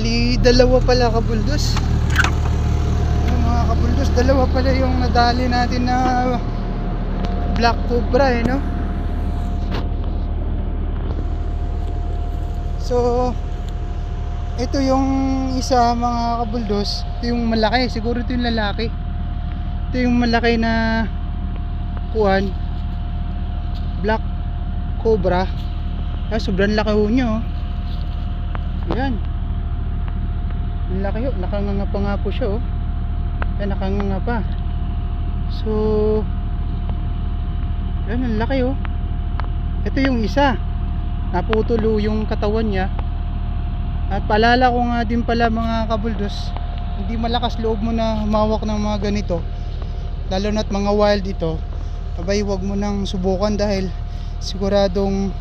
Bali, dalawa pala kabuldos. Yung mga kabuldos, dalawa pala yung nadali natin na black cobra no? So ito yung isa mga kabuldos. Ito yung malaki, siguro ito yung lalaki. Ito yung malaki na kuwan, black cobra. Sobrang laki ho nyo. Yan, ang laki ho, nakanganga pa nga po siya yan, nakanganga pa. So yan, ang laki ito yung isa, naputulo yung katawan niya. At paalala ko nga din pala mga kabuldos, hindi malakas loob mo na humawak ng mga ganito, lalo na't mga wild ito. Abay, wag mo nang subukan dahil siguradong